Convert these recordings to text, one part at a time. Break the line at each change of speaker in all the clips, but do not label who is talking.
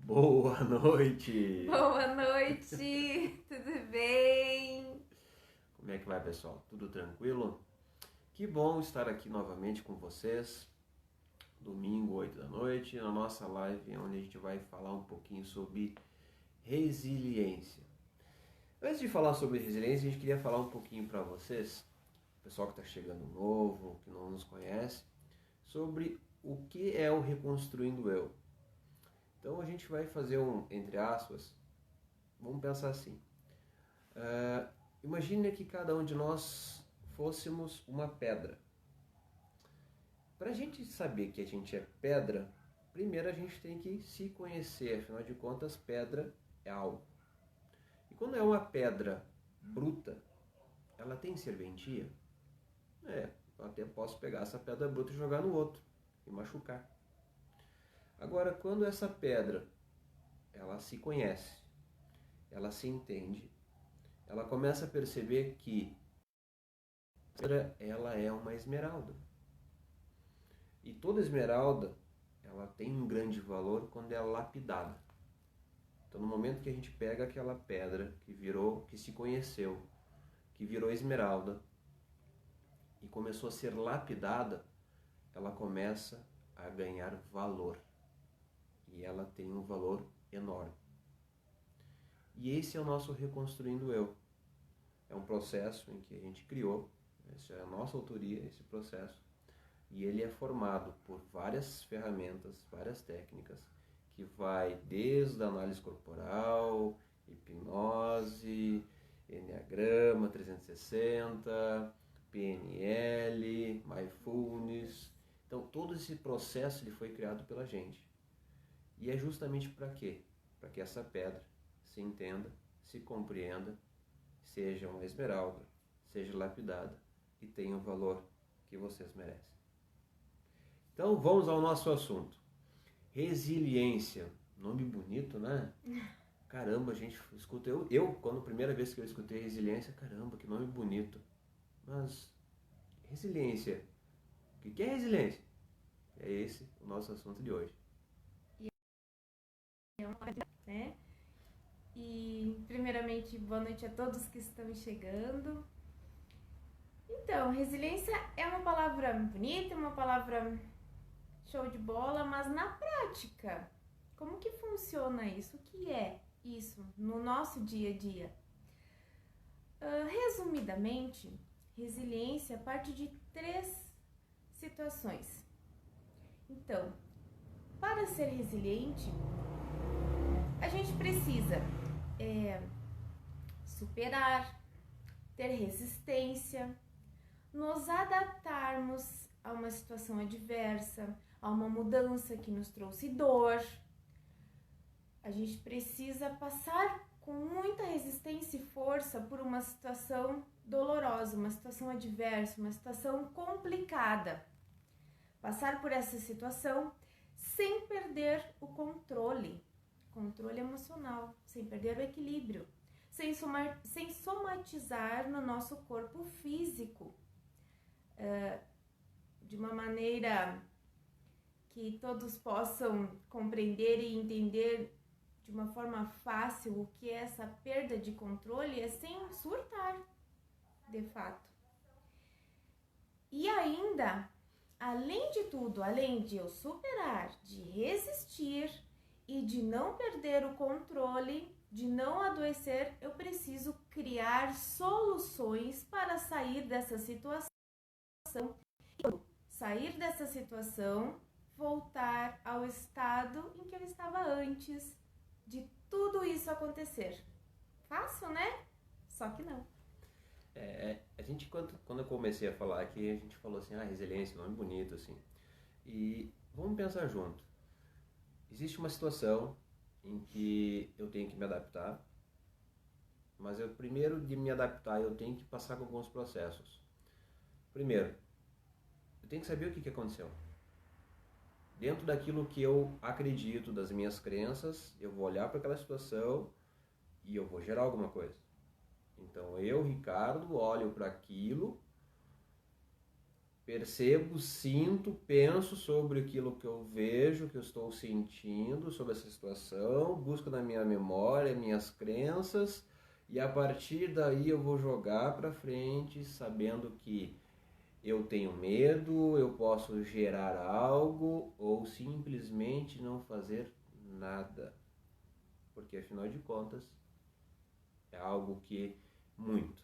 Boa noite!
Boa noite, tudo bem?
Como é que vai, pessoal? Tudo tranquilo? Que bom estar aqui novamente com vocês, domingo, 8 da noite, na nossa live, onde a gente vai falar um pouquinho sobre resiliência. Antes de falar sobre resiliência, a gente queria falar um pouquinho para vocês, pessoal que está chegando novo, que não nos conhece, sobre o que é o Reconstruindo Eu. Então a gente vai fazer entre aspas, vamos pensar assim. Imagine que cada um de nós fôssemos uma pedra. Para a gente saber que a gente é pedra, primeiro a gente tem que se conhecer, afinal de contas, pedra é algo. E quando é uma pedra bruta, ela tem serventia? Eu até posso pegar essa pedra bruta e jogar no outro e machucar. Agora, quando essa pedra, ela se conhece, ela se entende, ela começa a perceber que ela é uma esmeralda. E toda esmeralda, ela tem um grande valor quando é lapidada. Então, no momento que a gente pega aquela pedra que se conheceu, que virou esmeralda e começou a ser lapidada, ela começa a ganhar valor. E ela tem um valor enorme. E esse é o nosso Reconstruindo Eu. É um processo em que a gente criou, essa é a nossa autoria, esse processo. E ele é formado por várias ferramentas, várias técnicas, que vai desde a análise corporal, hipnose, Enneagrama 360, PNL, Mindfulness. Então todo esse processo ele foi criado pela gente. E é justamente para quê? Para que essa pedra se entenda, se compreenda, seja uma esmeralda, seja lapidada e tenha o valor que vocês merecem. Então vamos ao nosso assunto. Resiliência. Nome bonito, né? Caramba, a gente escuta. Quando a primeira vez que eu escutei resiliência, caramba, que nome bonito. Mas resiliência. O que é resiliência? É esse o nosso assunto de hoje.
Né? E primeiramente, boa noite a todos que estão chegando. Então, resiliência é uma palavra bonita, uma palavra show de bola, mas na prática, como que funciona isso? O que é isso no nosso dia a dia? Resumidamente, resiliência parte de 3 situações. Então, para ser resiliente, a gente precisa superar, ter resistência, nos adaptarmos a uma situação adversa, a uma mudança que nos trouxe dor. A gente precisa passar com muita resistência e força por uma situação dolorosa, uma situação adversa, uma situação complicada. Passar por essa situação sem perder o controle emocional, sem perder o equilíbrio, sem somatizar no nosso corpo físico, de uma maneira que todos possam compreender e entender de uma forma fácil o que é essa perda de controle, é sem surtar, de fato. E ainda, além de tudo, além de eu superar, de resistir e de não perder o controle, de não adoecer, eu preciso criar soluções para sair dessa situação. Sair dessa situação, voltar ao estado em que eu estava antes de tudo isso acontecer. Fácil, né? Só que não.
A gente, quando eu comecei a falar aqui, a gente falou assim, resiliência, nome bonito, assim. E vamos pensar junto. Existe uma situação em que eu tenho que me adaptar, mas primeiro de me adaptar, eu tenho que passar por alguns processos. Primeiro, eu tenho que saber o que aconteceu. Dentro daquilo que eu acredito, das minhas crenças, eu vou olhar para aquela situação e eu vou gerar alguma coisa. Então eu, Ricardo, olho para aquilo Percebo, sinto, penso sobre aquilo que eu vejo, que eu estou sentindo, sobre essa situação, busco na minha memória, minhas crenças, e a partir daí eu vou jogar para frente, sabendo que eu tenho medo, eu posso gerar algo ou simplesmente não fazer nada. Porque afinal de contas é algo que muito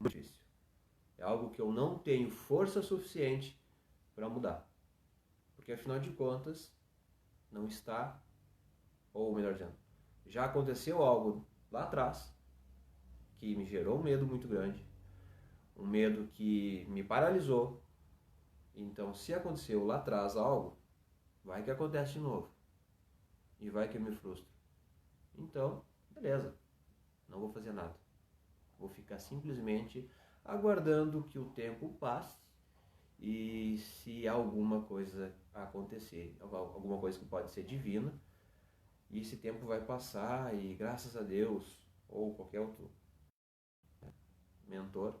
difícil. É algo que eu não tenho força suficiente para mudar. Porque afinal de contas não está, ou melhor dizendo, já aconteceu algo lá atrás que me gerou um medo muito grande, um medo que me paralisou. Então, se aconteceu lá atrás algo, vai que acontece de novo. E vai que eu me frustro. Então, beleza, não vou fazer nada. Vou ficar simplesmente aguardando que o tempo passe e se alguma coisa acontecer, alguma coisa que pode ser divina, e esse tempo vai passar e graças a Deus, ou qualquer outro mentor,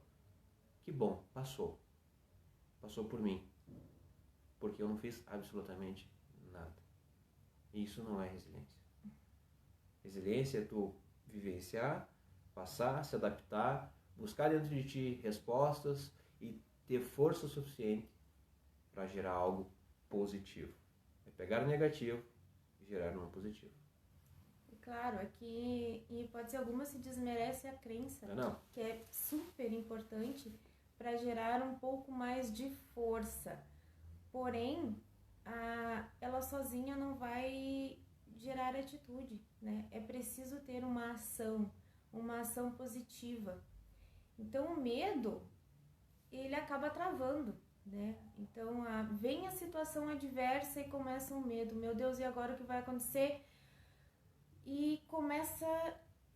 que bom, passou por mim, porque eu não fiz absolutamente nada. E isso não é resiliência. Resiliência é tu vivenciar, passar, se adaptar, buscar dentro de ti respostas e ter força suficiente para gerar algo positivo. É pegar o negativo e gerar um positivo.
Claro, aqui e pode ser alguma se desmerece a crença,
Não.
que é super importante para gerar um pouco mais de força. Porém, ela sozinha não vai gerar atitude, né? É preciso ter uma ação positiva. Então, o medo, ele acaba travando, né? Então, vem a situação adversa e começa o medo. Meu Deus, e agora o que vai acontecer? E começa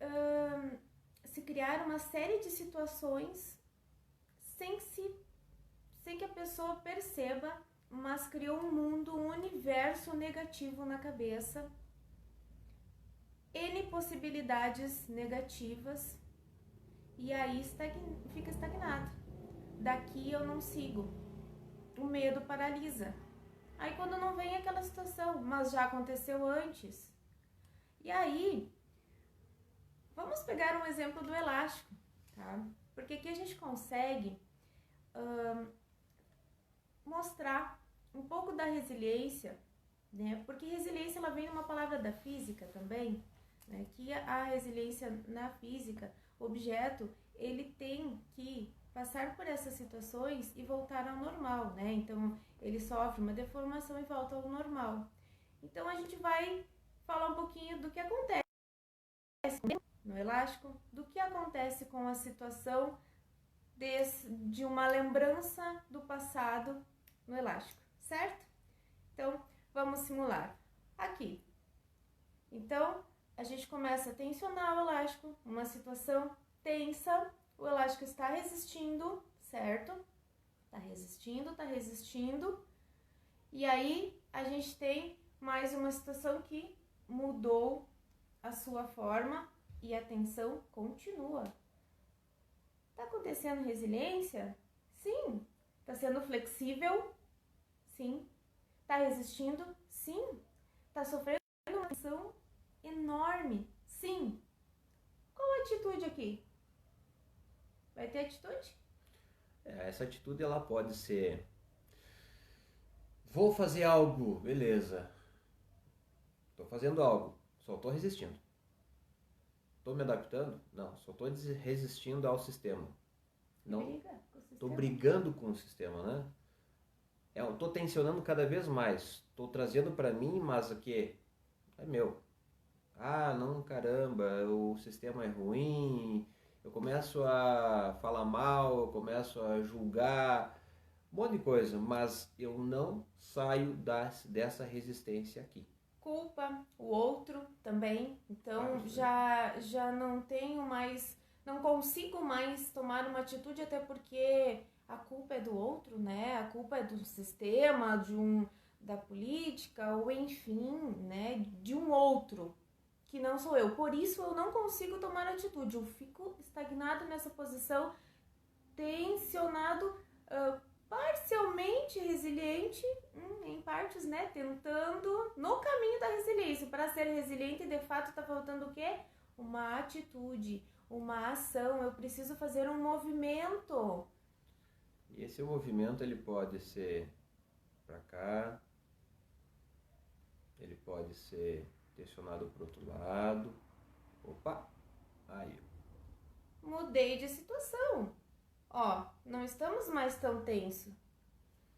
a se criar uma série de situações sem que a pessoa perceba, mas criou um mundo, um universo negativo na cabeça, N possibilidades negativas, e aí fica estagnado. Daqui eu não sigo. O medo paralisa. Aí quando não vem aquela situação, mas já aconteceu antes. E aí, vamos pegar um exemplo do elástico, tá? Porque aqui a gente consegue mostrar um pouco da resiliência, né? Porque resiliência ela vem de uma palavra da física também, né? Que a resiliência na física, o objeto, ele tem que passar por essas situações e voltar ao normal, né? Então, ele sofre uma deformação e volta ao normal. Então, a gente vai falar um pouquinho do que acontece no elástico, do que acontece com a situação de uma lembrança do passado no elástico, certo? Então, vamos simular aqui. Então, a gente começa a tensionar o elástico, uma situação tensa, o elástico está resistindo, certo? Tá resistindo. E aí, a gente tem mais uma situação que mudou a sua forma e a tensão continua. Tá acontecendo resiliência? Sim. Tá sendo flexível? Sim. Tá resistindo? Sim. Tá sofrendo uma tensão enorme? Sim. Qual a atitude aqui? Vai ter atitude?
Essa atitude ela pode ser: vou fazer algo, beleza. Estou fazendo algo, só estou resistindo. Estou me adaptando? Não, só estou resistindo ao sistema. Não, estou brigando com o sistema, né? Estou tensionando cada vez mais. Estou trazendo para mim, mas o que é meu. Ah, não, caramba, o sistema é ruim. Eu começo a falar mal, eu começo a julgar, um monte de coisa, mas eu não saio dessa resistência aqui.
Culpa o outro também, então já não tenho mais, não consigo mais tomar uma atitude, até porque a culpa é do outro, né? A culpa é do sistema, da política, ou enfim, né? De um outro, que não sou eu. Por isso eu não consigo tomar atitude, eu fico estagnado nessa posição, tensionado, parcialmente resiliente, em partes, né, tentando no caminho da resiliência. Para ser resiliente, de fato, está faltando o quê? Uma atitude, uma ação. Eu preciso fazer um movimento.
E esse movimento ele pode ser para cá, ele pode ser direcionado para o outro lado. Opa, aí.
Mudei de situação. Ó, não estamos mais tão tenso.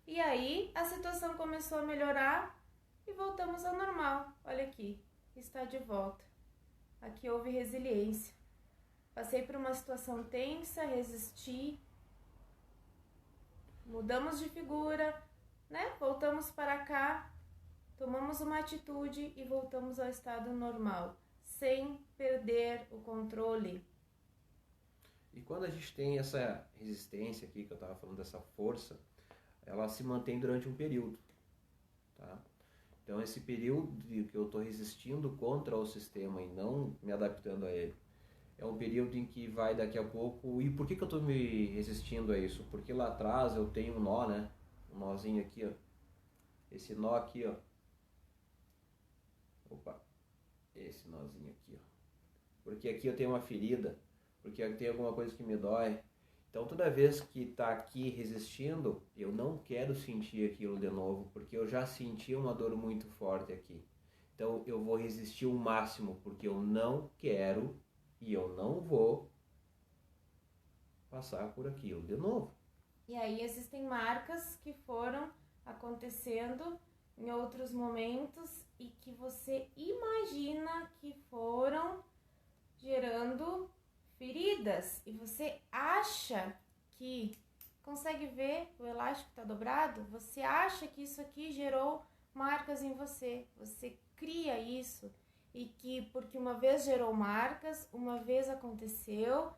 E aí a situação começou a melhorar e voltamos ao normal. Olha aqui, está de volta. Aqui houve resiliência. Passei por uma situação tensa, resisti, mudamos de figura, né? Voltamos para cá, tomamos uma atitude e voltamos ao estado normal, sem perder o controle.
E quando a gente tem essa resistência aqui, que eu estava falando dessa força, ela se mantém durante um período, tá? Então esse período que eu estou resistindo contra o sistema e não me adaptando a ele, é um período em que vai daqui a pouco... E por que eu estou me resistindo a isso? Porque lá atrás eu tenho um nó, né? Um nozinho aqui, ó. Esse nó aqui, ó. Opa. Esse nozinho aqui, ó. Porque aqui eu tenho uma ferida. Porque aqui tem alguma coisa que me dói. Então toda vez que está aqui resistindo, eu não quero sentir aquilo de novo. Porque eu já senti uma dor muito forte aqui. Então eu vou resistir o máximo. Porque eu não quero... E eu não vou passar por aquilo de novo.
E aí existem marcas que foram acontecendo em outros momentos e que você imagina que foram gerando feridas. E você acha que consegue ver o elástico está dobrado? Você acha que isso aqui gerou marcas em você. Você cria isso. E que porque uma vez gerou marcas, uma vez aconteceu,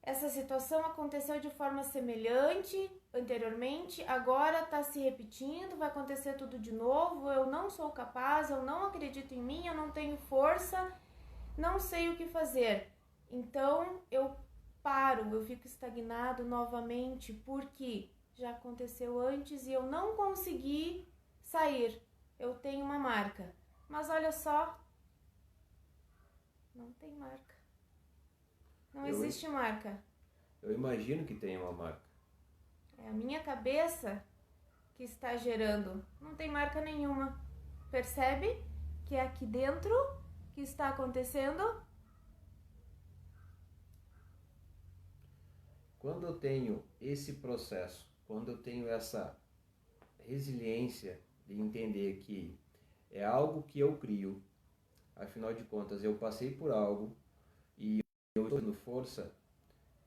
essa situação aconteceu de forma semelhante anteriormente, agora está se repetindo, vai acontecer tudo de novo, eu não sou capaz, eu não acredito em mim, eu não tenho força, não sei o que fazer. Então eu paro, eu fico estagnado novamente, porque já aconteceu antes e eu não consegui sair, eu tenho uma marca. Mas olha só, não tem marca. Não existe marca.
Eu imagino que tem uma marca.
É a minha cabeça que está gerando. Não tem marca nenhuma. Percebe que é aqui dentro que está acontecendo?
Quando eu tenho esse processo, quando eu tenho essa resiliência de entender que é algo que eu crio, afinal de contas eu passei por algo e eu estou tendo força,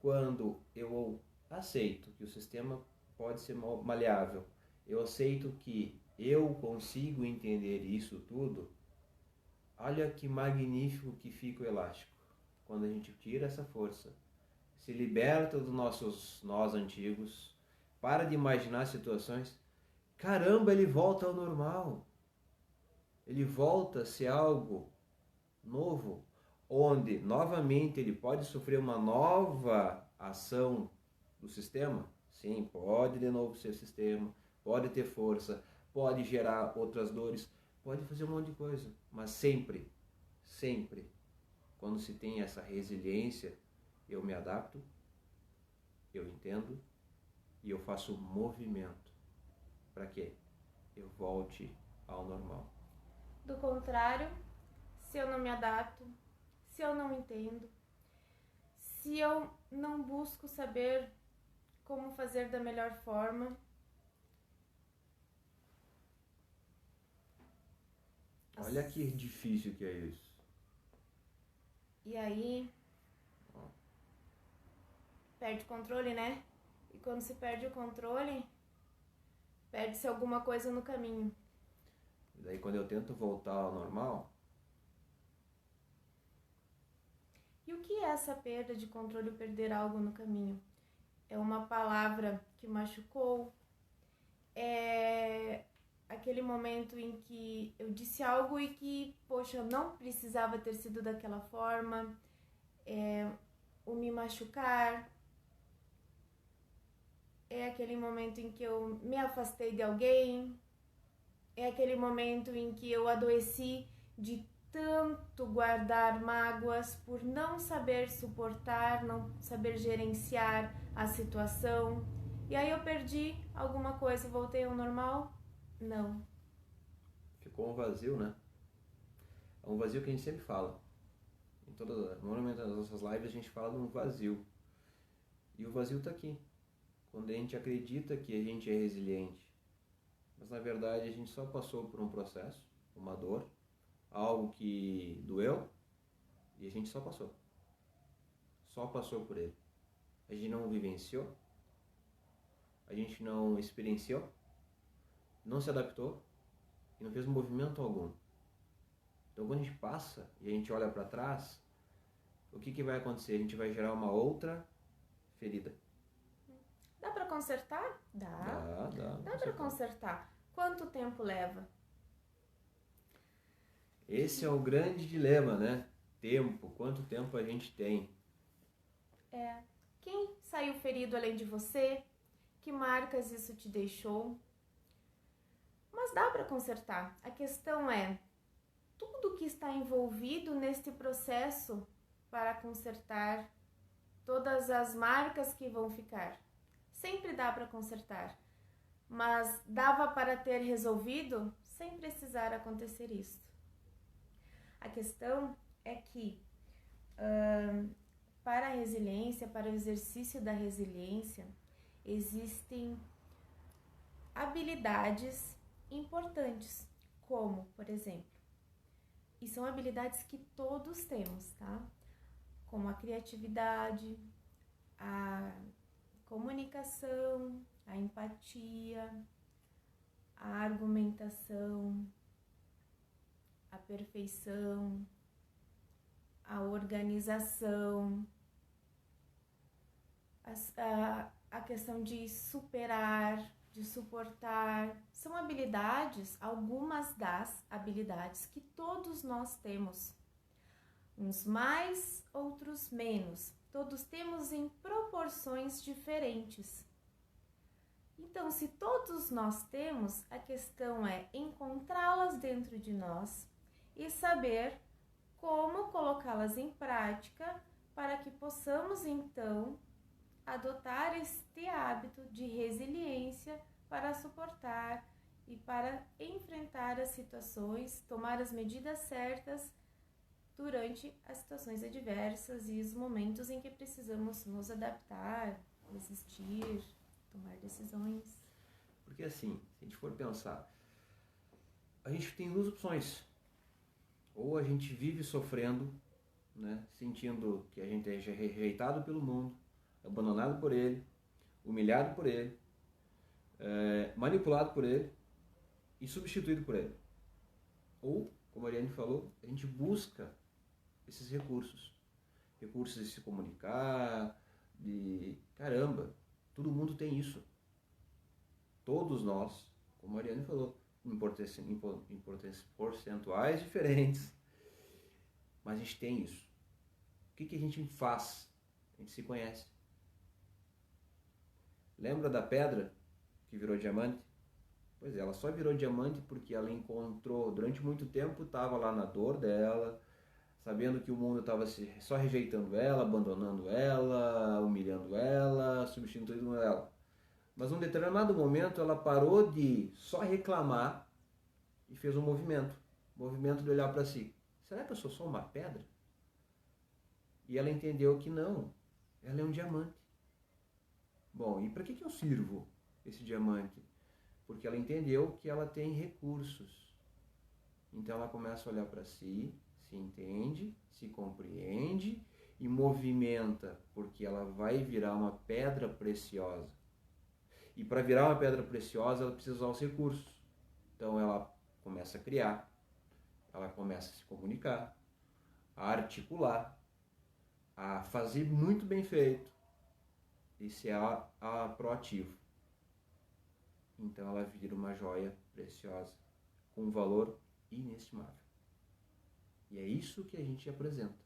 quando eu aceito que o sistema pode ser maleável, eu aceito que eu consigo entender isso tudo, olha que magnífico que fica o elástico. Quando a gente tira essa força, se liberta dos nossos nós antigos, para de imaginar situações, caramba, ele volta ao normal. Ele volta a ser algo novo, onde novamente ele pode sofrer uma nova ação do sistema. Sim, pode de novo ser sistema, pode ter força, pode gerar outras dores, pode fazer um monte de coisa, mas sempre, quando se tem essa resiliência, eu me adapto, eu entendo e eu faço movimento para que eu volte ao normal.
Do contrário, se eu não me adapto, se eu não entendo, se eu não busco saber como fazer da melhor forma,
olha que difícil que é isso.
E aí perde o controle, né? E quando se perde o controle, perde-se alguma coisa no caminho.
E daí quando eu tento voltar ao normal...
E o que é essa perda de controle, perder algo no caminho? É uma palavra que machucou? É aquele momento em que eu disse algo e que, poxa, não precisava ter sido daquela forma? É o me machucar? é aquele momento em que eu me afastei de alguém, é aquele momento em que eu adoeci de tanto guardar mágoas por não saber suportar, não saber gerenciar a situação. E aí eu perdi alguma coisa, voltei ao normal? Não.
Ficou um vazio, né? É um vazio que a gente sempre fala. Normalmente nas nossas lives a gente fala de um vazio. E o vazio está aqui. Quando a gente acredita que a gente é resiliente, mas na verdade a gente só passou por um processo, uma dor, algo que doeu, e a gente só passou. Só passou por ele. A gente não vivenciou, a gente não experienciou, não se adaptou e não fez movimento algum. Então quando a gente passa e a gente olha para trás, o que vai acontecer? A gente vai gerar uma outra ferida.
Dá para consertar? Dá. Dá para consertar. Quanto tempo leva?
Esse é o grande dilema, né? Tempo. Quanto tempo a gente tem?
Quem saiu ferido além de você? Que marcas isso te deixou? Mas dá para consertar. A questão é tudo que está envolvido neste processo para consertar todas as marcas que vão ficar. Sempre dá para consertar, mas dava para ter resolvido sem precisar acontecer isso. A questão é que para a resiliência, para o exercício da resiliência, existem habilidades importantes, como, por exemplo, e são habilidades que todos temos, tá? Como a criatividade, a comunicação, a empatia, a argumentação, a perfeição, a organização, a questão de superar, de suportar. São habilidades, algumas das habilidades que todos nós temos. Uns mais, outros menos. Todos temos em proporções diferentes. Então, se todos nós temos, a questão é encontrá-las dentro de nós e saber como colocá-las em prática para que possamos, então, adotar este hábito de resiliência para suportar e para enfrentar as situações, tomar as medidas certas durante as situações adversas e os momentos em que precisamos nos adaptar, resistir, tomar decisões.
Porque assim, se a gente for pensar, a gente tem duas opções. Ou a gente vive sofrendo, né, sentindo que a gente é rejeitado pelo mundo, abandonado por ele, humilhado por ele, manipulado por ele e substituído por ele. Ou, como a Ariane falou, a gente busca esses recursos de se comunicar, caramba, todo mundo tem isso. Todos nós, como a Ariane falou, em percentuais diferentes, mas a gente tem isso. O que a gente faz? A gente se conhece. Lembra da pedra que virou diamante? Pois é, ela só virou diamante porque ela encontrou, durante muito tempo, estava lá na dor dela, sabendo que o mundo estava só rejeitando ela, abandonando ela, humilhando ela, substituindo ela. Mas num determinado momento ela parou de só reclamar e fez um movimento de olhar para si. Será que eu sou só uma pedra? E ela entendeu que não, ela é um diamante. Bom, e para que eu sirvo esse diamante? Porque ela entendeu que ela tem recursos. Então ela começa a olhar para si, se entende, se compreende e movimenta, porque ela vai virar uma pedra preciosa. E para virar uma pedra preciosa, ela precisa usar os recursos. Então ela começa a criar, ela começa a se comunicar, a articular, a fazer muito bem feito e ser proativo. Então ela vira uma joia preciosa, com um valor inestimável. E é isso que a gente apresenta.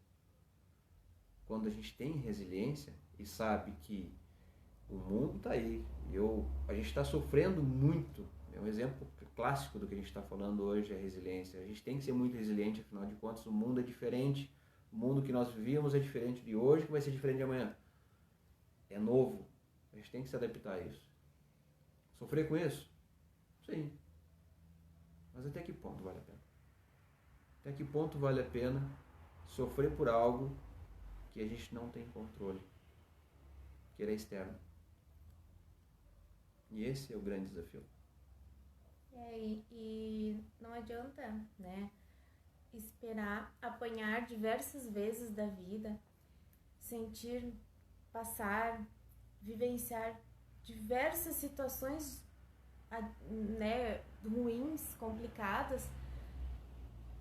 Quando a gente tem resiliência e sabe que O mundo está aí. A gente está sofrendo muito. É um exemplo clássico do que a gente está falando hoje, é resiliência. A gente tem que ser muito resiliente, afinal de contas, o mundo é diferente. O mundo que nós vivíamos é diferente de hoje, que vai ser diferente de amanhã. É novo. A gente tem que se adaptar a isso. Sofrer com isso? Sim. Mas até que ponto vale a pena? Até que ponto vale a pena sofrer por algo que a gente não tem controle, que ele é externo? E esse é o grande desafio.
E não adianta, né, esperar apanhar diversas vezes da vida, sentir, passar, vivenciar diversas situações, né, ruins, complicadas,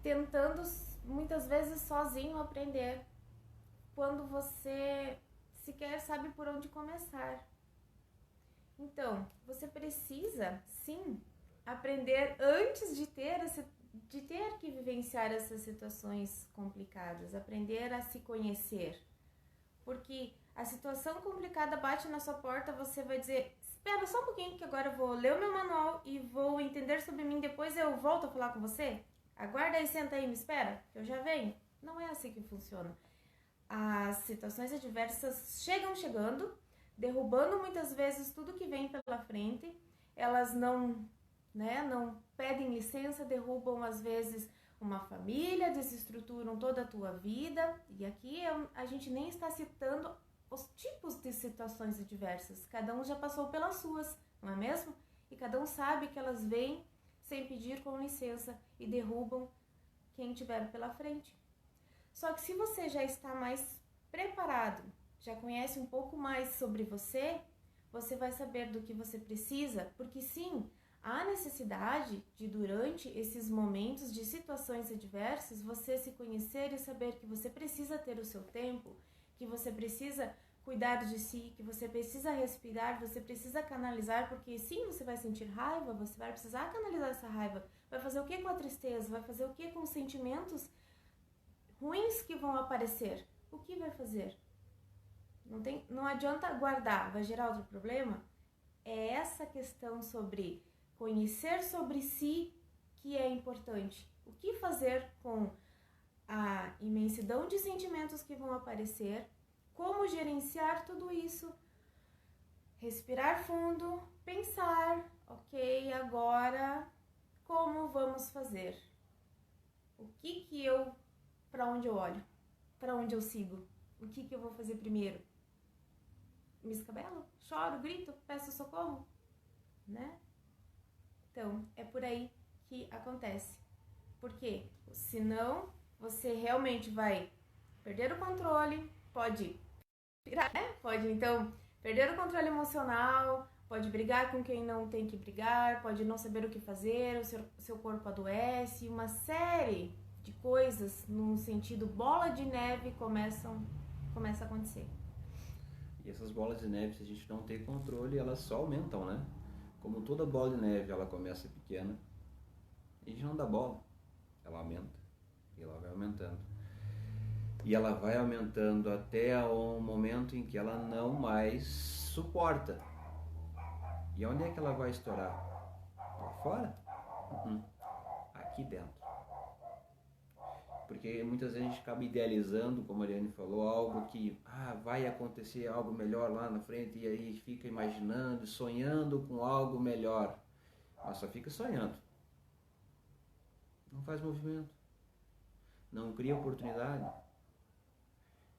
tentando muitas vezes sozinho aprender, quando você sequer sabe por onde começar. Então, você precisa, sim, aprender antes de ter que vivenciar essas situações complicadas, aprender a se conhecer. Porque a situação complicada bate na sua porta, você vai dizer, espera só um pouquinho que agora eu vou ler o meu manual e vou entender sobre mim, depois eu volto a falar com você? Aguarda aí, senta aí, me espera, que eu já venho. Não é assim que funciona. As situações adversas chegando, derrubando muitas vezes tudo que vem pela frente. Elas não pedem licença, derrubam às vezes uma família, desestruturam toda a tua vida. E aqui a gente nem está citando os tipos de situações adversas. Cada um já passou pelas suas, não é mesmo? E cada um sabe que elas vêm sem pedir com licença e derrubam quem tiver pela frente. Só que se você já está mais preparado, já conhece um pouco mais sobre você, você vai saber do que você precisa, porque sim, há necessidade de, durante esses momentos de situações adversas, você se conhecer e saber que você precisa ter o seu tempo, que você precisa cuidar de si, que você precisa respirar, você precisa canalizar, porque sim, você vai sentir raiva, você vai precisar canalizar essa raiva. Vai fazer o que com a tristeza? Vai fazer o que com os sentimentos ruins que vão aparecer? O que vai fazer? Não adianta guardar, vai gerar outro problema? É essa questão sobre conhecer sobre si que é importante. O que fazer com a imensidão de sentimentos que vão aparecer? Como gerenciar tudo isso? Respirar fundo, pensar, ok, agora como vamos fazer? O que eu, para onde eu olho? Para onde eu sigo? O que eu vou fazer primeiro? Me escabelo? Choro, grito, peço socorro? Né? Então, é por aí que acontece. Porque senão você realmente vai perder o controle, pode virar, né? Pode então perder o controle emocional, pode brigar com quem não tem que brigar, pode não saber o que fazer, o seu corpo adoece, uma série de coisas num sentido bola de neve começa a acontecer.
E essas bolas de neve, se a gente não tem controle, elas só aumentam, né? Como toda bola de neve, ela começa pequena, e a gente não dá bola, ela aumenta, e ela vai aumentando. E ela vai aumentando até o momento em que ela não mais suporta. E onde é que ela vai estourar? Lá fora? Aqui dentro. Porque muitas vezes a gente acaba idealizando, como a Ariane falou, algo que vai acontecer algo melhor lá na frente, e aí fica imaginando, sonhando com algo melhor. Mas só fica sonhando. Não faz movimento. Não cria oportunidade.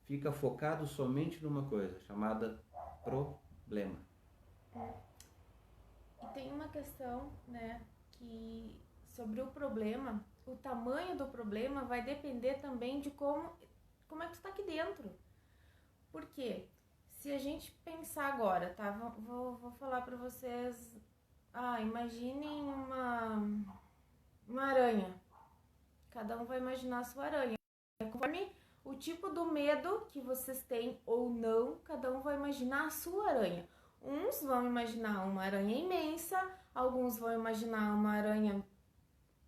Fica focado somente numa coisa, chamada problema.
E tem uma questão, né, que sobre o problema, o tamanho do problema vai depender também de como é que tu tá aqui dentro. Por quê? Se a gente pensar agora, tá? Vou falar pra vocês. Imaginem uma aranha. Cada um vai imaginar a sua aranha. Conforme o tipo do medo que vocês têm ou não, cada um vai imaginar a sua aranha. Uns vão imaginar uma aranha imensa, alguns vão imaginar uma aranha,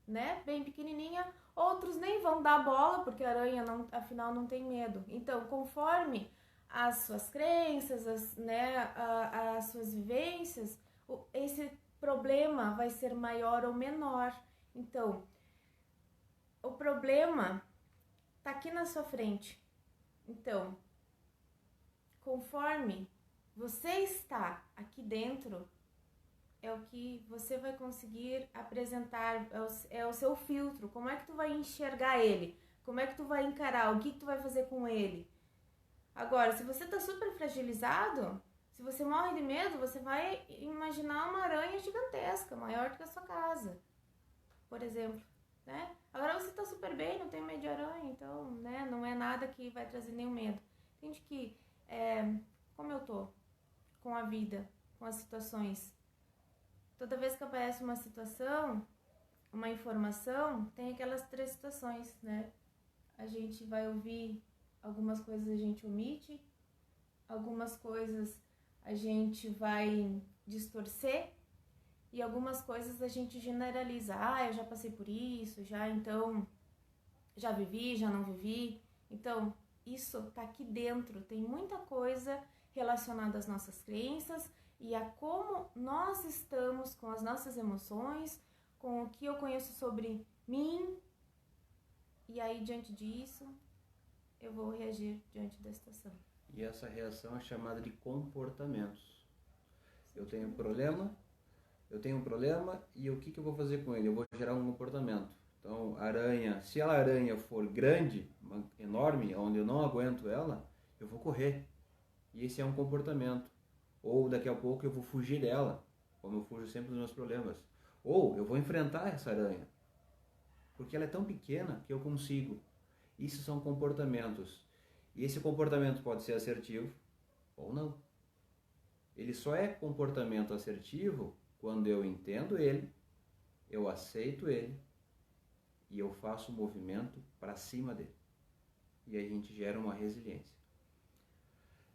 né, bem pequenininha, outros nem vão dar bola, porque a aranha, afinal, não tem medo. Então, conforme as suas crenças, as suas vivências, esse problema vai ser maior ou menor. Então, o problema tá aqui na sua frente. Então, conforme você está aqui dentro, é o que você vai conseguir apresentar, é o seu filtro. Como é que tu vai enxergar ele? Como é que tu vai encarar? O que tu vai fazer com ele? Agora, se você tá super fragilizado, se você morre de medo, você vai imaginar uma aranha gigantesca, maior do que a sua casa, por exemplo, né? Agora você tá super bem, não tem medo de aranha, então, né, não é nada que vai trazer nenhum medo. Entende que, como eu tô com a vida, com as situações, toda vez que aparece uma situação, uma informação, tem aquelas 3 situações, né? A gente vai ouvir, algumas coisas a gente omite, algumas coisas a gente vai distorcer e algumas coisas a gente generaliza. Ah, eu já passei por isso, então, já vivi, já não vivi. Então, isso tá aqui dentro, tem muita coisa relacionada às nossas crenças e a como nós estamos com as nossas emoções, com o que eu conheço sobre mim, e aí diante disso eu vou reagir diante da situação.
E essa reação é chamada de comportamentos. Eu tenho um problema e o que eu vou fazer com ele? Eu vou gerar um comportamento. Então, se a aranha for grande, enorme, onde eu não aguento ela, eu vou correr. E esse é um comportamento. Ou daqui a pouco eu vou fugir dela, como eu fujo sempre dos meus problemas. Ou eu vou enfrentar essa aranha, porque ela é tão pequena que eu consigo. Isso são comportamentos. E esse comportamento pode ser assertivo ou não. Ele só é comportamento assertivo quando eu entendo ele, eu aceito ele e eu faço um movimento para cima dele. E aí a gente gera uma resiliência.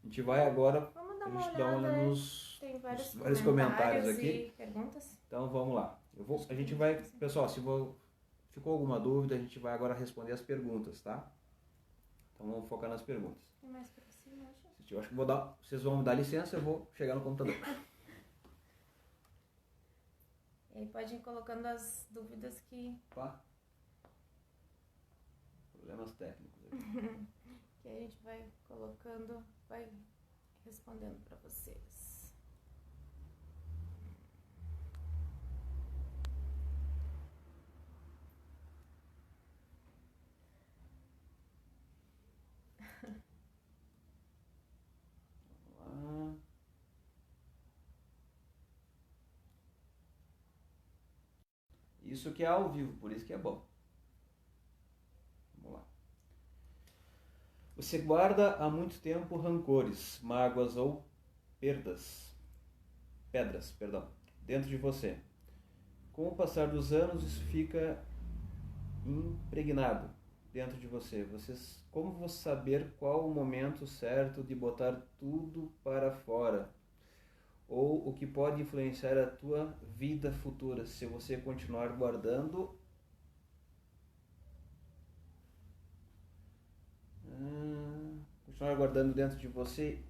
A gente vai agora
dar uma olhada
nos
tem vários
comentários aqui.
E perguntas.
Então vamos lá. A gente vai, pessoal, ficou alguma dúvida, a gente vai agora responder as perguntas, tá? Então vamos focar nas perguntas.
Tem mais pra cima, acho?
Eu acho que vocês vão me dar licença, eu vou chegar no computador.
E aí pode ir colocando as dúvidas que...
Opa. Problemas técnicos aqui.
que a gente vai colocando, vai respondendo pra vocês.
Isso que é ao vivo, por isso que é bom. Vamos lá. Você guarda há muito tempo rancores, mágoas ou pedras, dentro de você. Com o passar dos anos, isso fica impregnado dentro de você. Como você saber qual o momento certo de botar tudo para fora? Ou o que pode influenciar a tua vida futura se você continuar guardando dentro de você?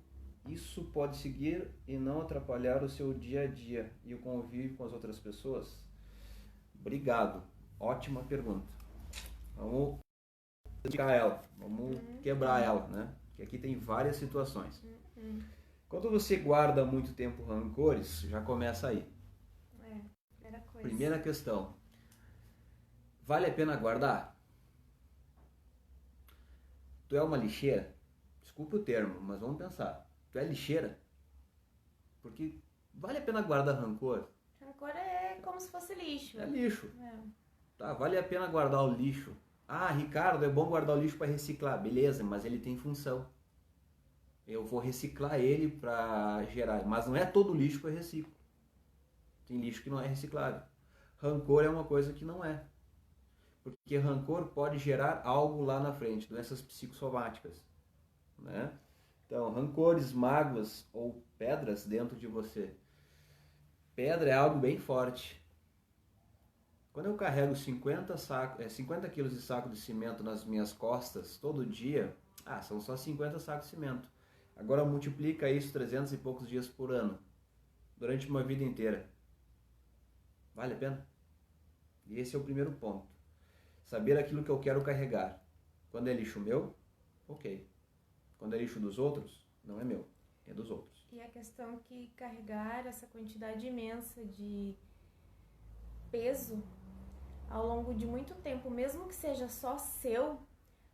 Isso pode seguir e não atrapalhar o seu dia a dia e o convívio com as outras pessoas? Obrigado, ótima pergunta. Vamos explicar ela, vamos quebrar ela, né? Porque aqui tem várias situações. Quando você guarda muito tempo rancores, já começa aí.
Primeira coisa.
Primeira questão. Vale a pena guardar? Tu é uma lixeira? Desculpa o termo, mas vamos pensar. Tu é lixeira? Porque vale a pena guardar rancor?
Rancor é como se fosse lixo.
É lixo. Tá, vale a pena guardar o lixo. Ah, Ricardo, é bom guardar o lixo para reciclar. Beleza, mas ele tem função. Eu vou reciclar ele para gerar, mas não é todo lixo que eu reciclo. Tem lixo que não é reciclável. Rancor é uma coisa que não é. Porque rancor pode gerar algo lá na frente, doenças psicossomáticas, né? Então, rancores, mágoas ou pedras dentro de você. Pedra é algo bem forte. Quando eu carrego 50 quilos de saco de cimento nas minhas costas todo dia, são só 50 sacos de cimento. Agora multiplica isso 300 e poucos dias por ano, durante uma vida inteira. Vale a pena? E esse é o primeiro ponto. Saber aquilo que eu quero carregar. Quando é lixo meu, ok. Quando é lixo dos outros, não é meu, é dos outros.
E a questão que carregar essa quantidade imensa de peso ao longo de muito tempo, mesmo que seja só seu,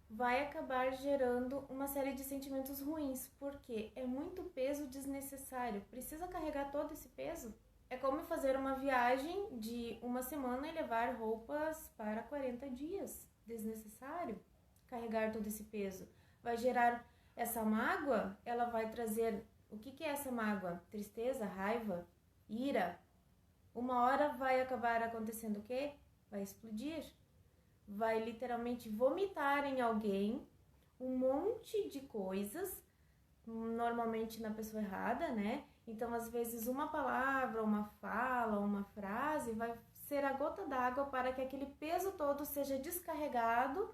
vai acabar gerando uma série de sentimentos ruins, porque é muito peso desnecessário. Precisa carregar todo esse peso? É como fazer uma viagem de uma semana e levar roupas para 40 dias. Desnecessário carregar todo esse peso. Vai gerar essa mágoa, ela vai trazer... O que é essa mágoa? Tristeza, raiva, ira. Uma hora vai acabar acontecendo o quê? Vai explodir. Vai literalmente vomitar em alguém um monte de coisas, normalmente na pessoa errada, né? Então, às vezes, uma palavra, uma fala, uma frase vai ser a gota d'água para que aquele peso todo seja descarregado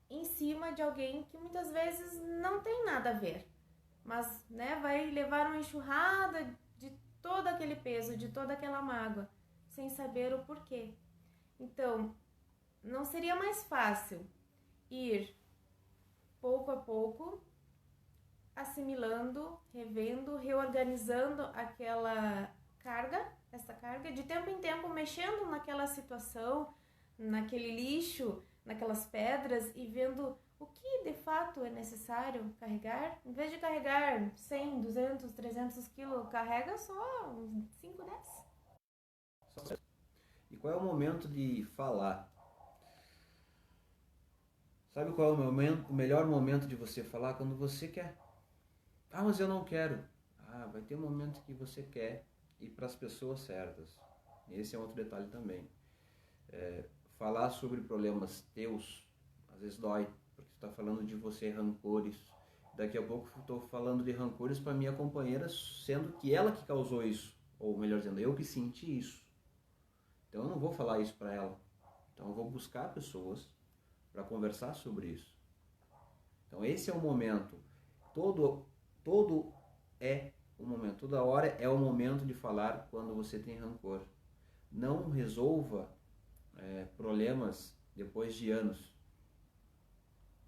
em cima de alguém que muitas vezes não tem nada a ver. Mas, né, vai levar uma enxurrada de todo aquele peso, de toda aquela mágoa, sem saber o porquê. Então, não seria mais fácil ir pouco a pouco assimilando, revendo, reorganizando essa carga, de tempo em tempo mexendo naquela situação, naquele lixo, naquelas pedras e vendo o que de fato é necessário carregar? Em vez de carregar 100, 200, 300 quilos, carrega só uns 5, 10.
E qual é o momento de falar? Sabe qual é o melhor momento de você falar? Quando você quer. Ah, mas eu não quero. Ah, vai ter um momento que você quer ir para as pessoas certas. Esse é outro detalhe também. Falar sobre problemas teus, às vezes dói, porque você está falando de você, rancores. Daqui a pouco estou falando de rancores para minha companheira, sendo que ela que causou isso. Ou melhor dizendo, eu que senti isso. Então eu não vou falar isso para ela. Então eu vou buscar pessoas para conversar sobre isso. Então esse é o momento. Todo é o momento. Toda hora é o momento de falar quando você tem rancor. Não resolva problemas depois de anos,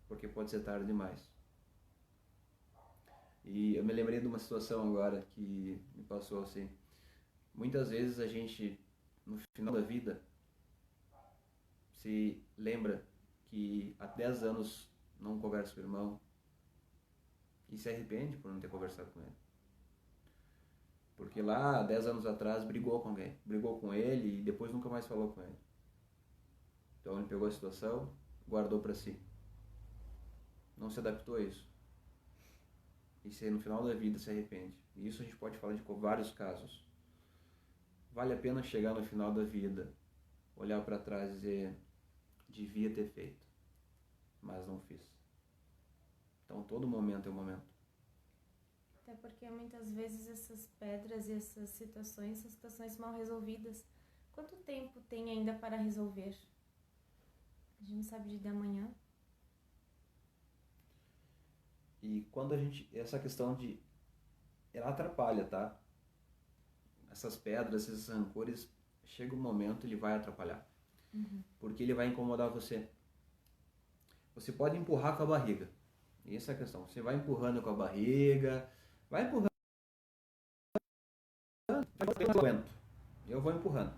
porque pode ser tarde demais. E eu me lembrei de uma situação agora que me passou assim. Muitas vezes a gente, no final da vida, se lembra que há 10 anos não conversa com o irmão e se arrepende por não ter conversado com ele. Porque lá, 10 anos atrás, brigou com alguém. Brigou com ele e depois nunca mais falou com ele. Então ele pegou a situação, guardou para si. Não se adaptou a isso. E se no final da vida se arrepende. E isso a gente pode falar de vários casos. Vale a pena chegar no final da vida, olhar para trás e dizer, devia ter feito, mas não fiz. Então todo momento é o momento.
Até porque muitas vezes essas pedras e essas situações são situações mal resolvidas. Quanto tempo tem ainda para resolver? A gente não sabe de amanhã.
E quando a gente... Essa questão de... Ela atrapalha, tá? Essas pedras, esses rancores, chega um momento, ele vai atrapalhar.
Uhum.
Porque ele vai incomodar você. Você pode empurrar com a barriga. Essa é a questão. Você vai empurrando com a barriga, vai empurrando. Eu aguento. Eu vou empurrando.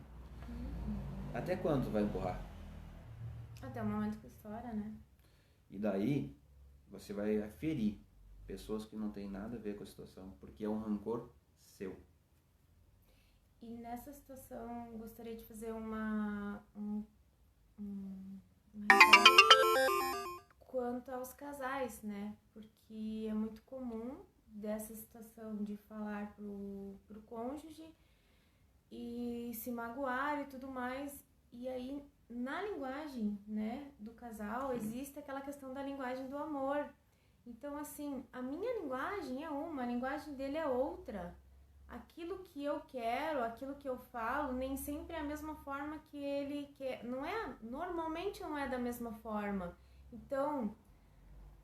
Até quando vai empurrar?
Até o momento que estoura, né?
E daí, você vai ferir pessoas que não têm nada a ver com a situação, porque é um rancor seu.
E nessa situação, gostaria de fazer uma quanto aos casais, né? Porque é muito comum dessa situação de falar pro cônjuge e se magoar e tudo mais. E aí, na linguagem, né, do casal, existe aquela questão da linguagem do amor. Então, assim, a minha linguagem é uma, a linguagem dele é outra. Aquilo que eu quero, aquilo que eu falo, nem sempre é a mesma forma que ele quer. Não é, normalmente não é da mesma forma. Então,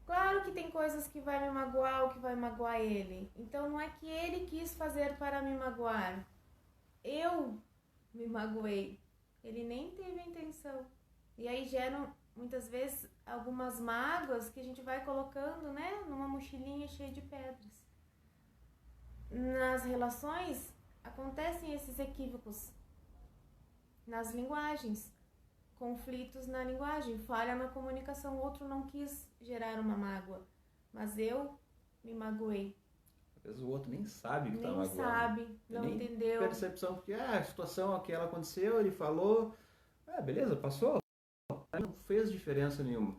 Claro que tem coisas que vai me magoar ou que vai magoar ele. Então não é que ele quis fazer para me magoar. Eu me magoei. Ele nem teve a intenção. E aí geram muitas vezes algumas mágoas que a gente vai colocando, né, numa mochilinha cheia de pedras. Nas relações acontecem esses equívocos nas linguagens, conflitos na linguagem, falha na comunicação. O outro não quis gerar uma mágoa, mas eu me magoei.
Às vezes o outro nem sabe que está
Nem
magoando.
sabe, não
nem
entendeu.
Percepção, porque a situação aquela aconteceu, ele falou, beleza, passou, não fez diferença nenhuma.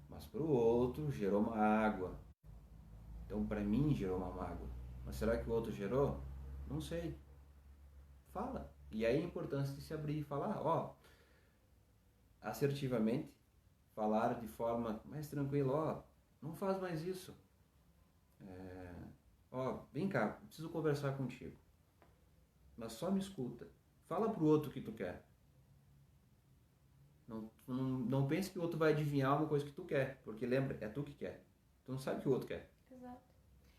Mas para o outro gerou mágoa. Então para mim gerou uma mágoa. Mas será que o outro gerou? Não sei. Fala. E aí a importância de se abrir e falar, assertivamente, falar de forma mais tranquila, não faz mais isso. Vem cá, preciso conversar contigo. Mas só me escuta. Fala pro outro o que tu quer. Não pense que o outro vai adivinhar uma coisa que tu quer, porque lembra, é tu que quer. Tu não sabe o que o outro quer.
Exato.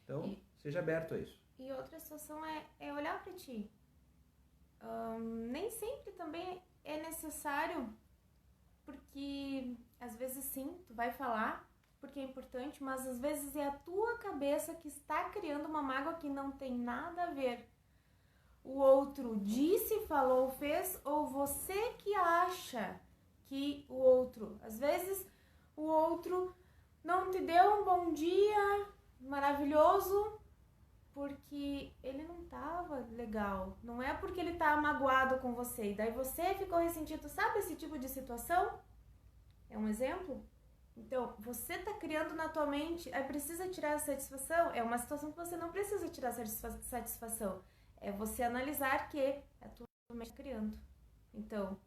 Então, seja aberto a isso.
E outra situação é olhar para ti. Nem sempre também é necessário, porque às vezes sim, tu vai falar porque é importante, mas às vezes é a tua cabeça que está criando uma mágoa que não tem nada a ver. O outro disse, falou, fez, ou você que acha que o outro, às vezes o outro não te deu um bom dia maravilhoso porque ele não tava legal. Não é porque ele tá magoado com você e daí você ficou ressentido. Sabe esse tipo de situação? É um exemplo? Então, você tá criando na tua mente, precisa tirar a satisfação? É uma situação que você não precisa tirar a satisfação. É você analisar que a tua mente está criando. Então,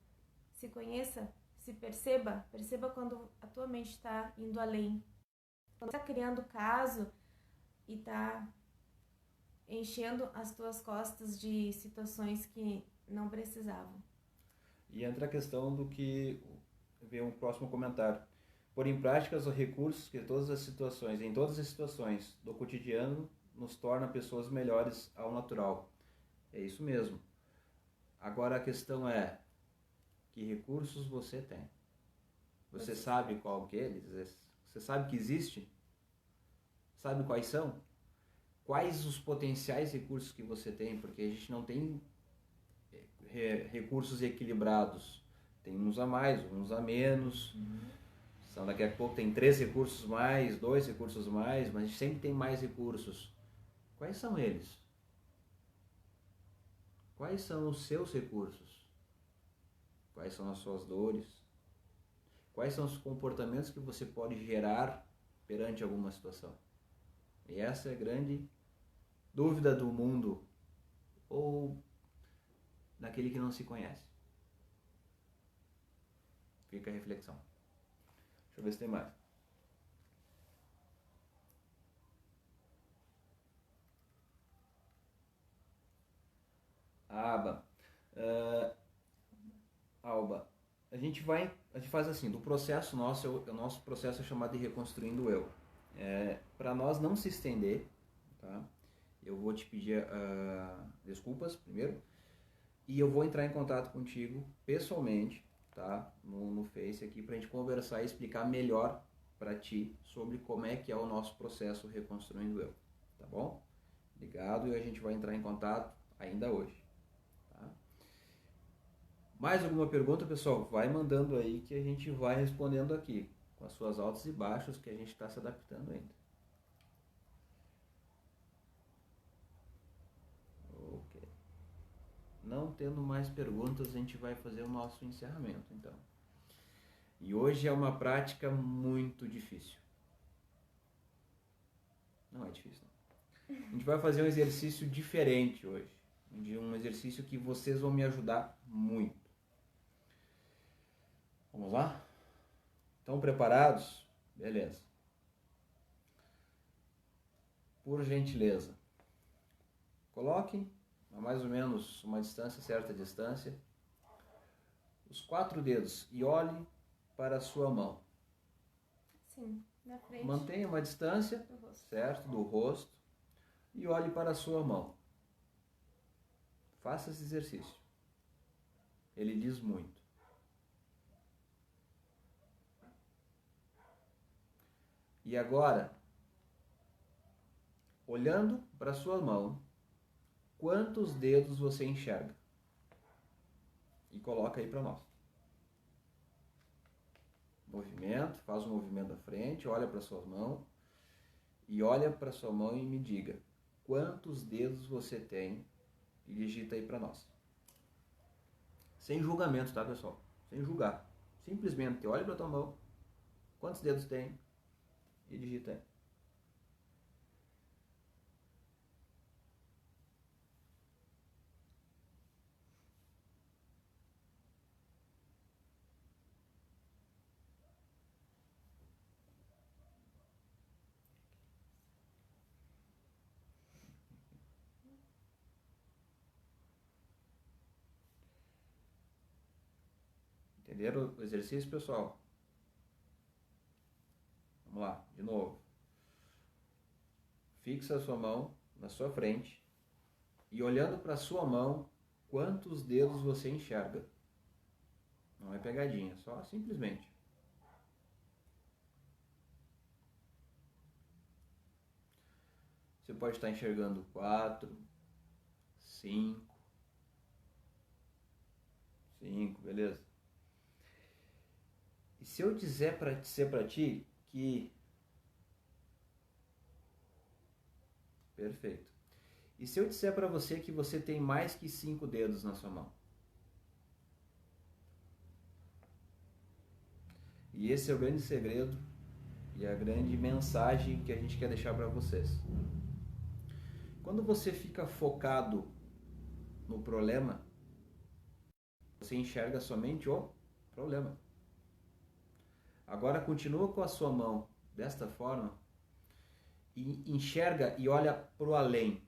se conheça, se perceba quando a tua mente está indo além. Quando está criando caso e está enchendo as tuas costas de situações que não precisavam.
E entra a questão do que vem um próximo comentário. Pôr em prática os recursos que em todas as situações do cotidiano nos torna pessoas melhores ao natural. É isso mesmo. Agora a questão é, que recursos você tem? Você sabe qual que é eles? Você sabe que existe? Sabe quais são? Quais os potenciais recursos que você tem? Porque a gente não tem recursos equilibrados. Tem uns a mais, uns a menos. Então, daqui a pouco tem 3 recursos mais, 2 recursos mais, mas a gente sempre tem mais recursos. Quais são eles? Quais são os seus recursos? Quais são as suas dores? Quais são os comportamentos que você pode gerar perante alguma situação? E essa é a grande dúvida do mundo, ou daquele que não se conhece. Fica a reflexão. Deixa eu ver se tem mais. Alba, a gente faz assim, do processo nosso, o nosso processo é chamado de Reconstruindo o Eu. Para nós não se estender, tá? Eu vou te pedir desculpas primeiro, e eu vou entrar em contato contigo pessoalmente, tá? No Face aqui, pra gente conversar e explicar melhor para ti sobre como é que é o nosso processo Reconstruindo o Eu, tá bom? Obrigado, e a gente vai entrar em contato ainda hoje. Tá? Mais alguma pergunta, pessoal? Vai mandando aí que a gente vai respondendo aqui, com as suas altas e baixas, que a gente está se adaptando ainda. Ok. Não tendo mais perguntas, a gente vai fazer o nosso encerramento, então. E hoje é uma prática muito difícil. Não é difícil, não. A gente vai fazer um exercício diferente hoje. Um exercício que vocês vão me ajudar muito. Vamos lá? Estão preparados? Beleza. Por gentileza, coloquem a mais ou menos uma distância, certa distância, os 4 dedos e olhem para a sua mão.
Sim. Na frente
Mantenha uma distância,
do rosto.
certo? Do rosto. E olhe para a sua mão. Faça esse exercício. Ele diz muito. E agora, olhando para a sua mão, quantos dedos você enxerga? E coloca aí para nós. Movimento, faz um movimento à frente, olha para sua mão e olha para sua mão e me diga quantos dedos você tem e digita aí para nós. Sem julgamento, tá, pessoal? Sem julgar. Simplesmente olha para tua mão, quantos dedos tem e digita aí. Entenderam o exercício, pessoal? Vamos lá, de novo. Fixa a sua mão na sua frente e olhando para a sua mão, quantos dedos você enxerga? Não é pegadinha, só simplesmente. Você pode estar enxergando 4, 5, beleza? E se eu dizer para ti que... Perfeito. E se eu disser para você que você tem mais que 5 dedos na sua mão? E esse é o grande segredo e a grande mensagem que a gente quer deixar para vocês. Quando você fica focado no problema, você enxerga somente o problema. Agora continua com a sua mão desta forma e enxerga e olha para o além.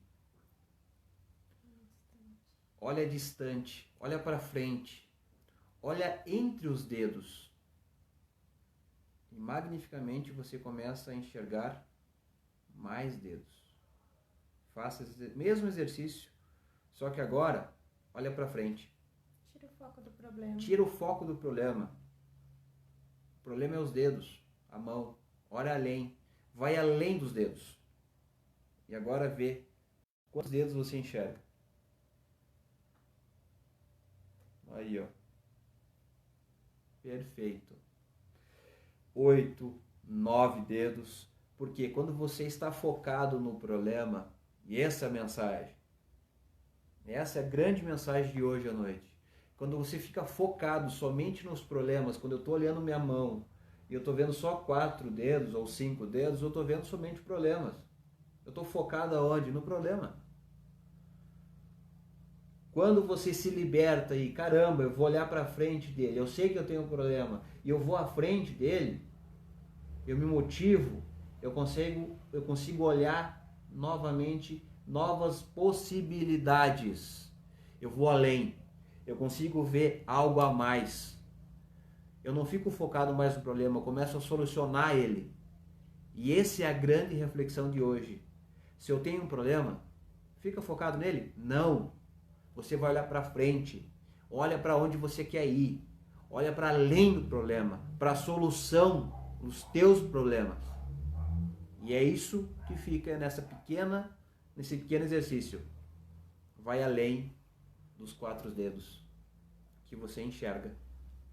Olha distante, olha para frente, olha entre os dedos. E magnificamente você começa a enxergar mais dedos. Faça esse mesmo exercício, só que agora olha para frente.
Tira o foco do problema.
Tira o foco do problema. O problema é os dedos, a mão. Olha além. Vai além dos dedos. E agora vê quantos dedos você enxerga. Aí, ó. Perfeito. 8, 9 dedos. Porque quando você está focado no problema, e essa é a mensagem, essa é a grande mensagem de hoje à noite. Quando você fica focado somente nos problemas, quando eu estou olhando minha mão e eu estou vendo só 4 dedos ou 5 dedos, eu estou vendo somente problemas. Eu estou focado aonde? No problema. Quando você se liberta e, caramba, eu vou olhar para frente dele, eu sei que eu tenho um problema, e eu vou à frente dele, eu me motivo, eu consigo olhar novamente novas possibilidades. Eu vou além. Eu consigo ver algo a mais. Eu não fico focado mais no problema, eu começo a solucionar ele. E essa é a grande reflexão de hoje. Se eu tenho um problema, fica focado nele? Não. Você vai olhar para frente. Olha para onde você quer ir. Olha para além do problema, para a solução dos teus problemas. E é isso que fica nesse pequeno exercício. Vai além dos 4 dedos que você enxerga.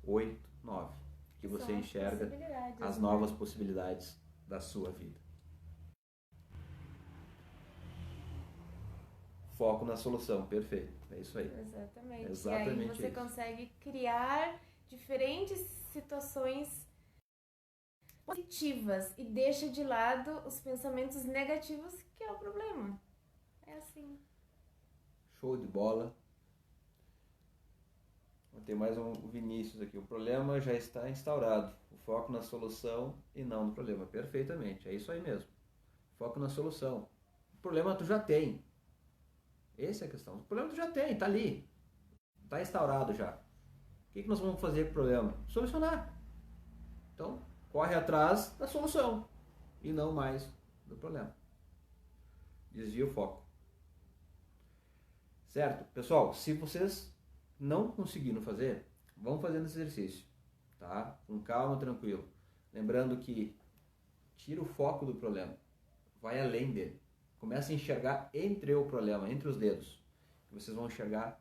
8, 9. Que você enxerga as novas possibilidades da sua vida. Foco na solução, perfeito. É isso aí.
Exatamente.
Exatamente.
E aí você consegue criar diferentes situações positivas e deixa de lado os pensamentos negativos, que é o problema. É assim.
Show de bola. Tem mais um Vinícius aqui. O problema já está instaurado. O foco na solução e não no problema. Perfeitamente. É isso aí mesmo. Foco na solução. O problema tu já tem. Essa é a questão. O problema tu já tem, tá ali. Tá instaurado já. O que nós vamos fazer com o problema? Solucionar. Então, corre atrás da solução. e não mais do problema. Desvia o foco. Certo? Pessoal, se vocês não conseguiram fazer, vão fazendo esse exercício, tá? Com calma, tranquilo. Lembrando que tira o foco do problema, vai além dele. Começa a enxergar entre o problema, entre os dedos. Vocês vão enxergar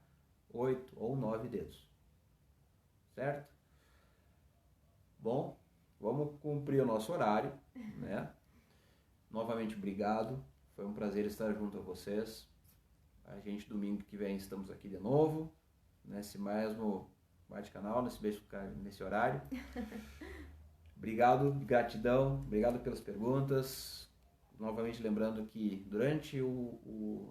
8 ou 9 dedos. Certo? Bom, vamos cumprir o nosso horário, né? Novamente, obrigado. Foi um prazer estar junto a vocês. A gente, domingo que vem, estamos aqui de novo, nesse mesmo bate-canal, nesse horário. Obrigado, gratidão, obrigado pelas perguntas. Novamente lembrando que durante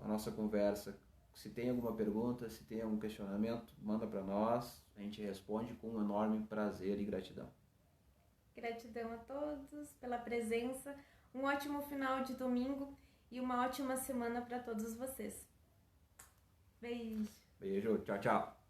a nossa conversa, se tem alguma pergunta, se tem algum questionamento, manda para nós, a gente responde com um enorme prazer e gratidão.
Gratidão a todos pela presença, um ótimo final de domingo e uma ótima semana para todos vocês. Beijo.
Beijo, tchau, tchau.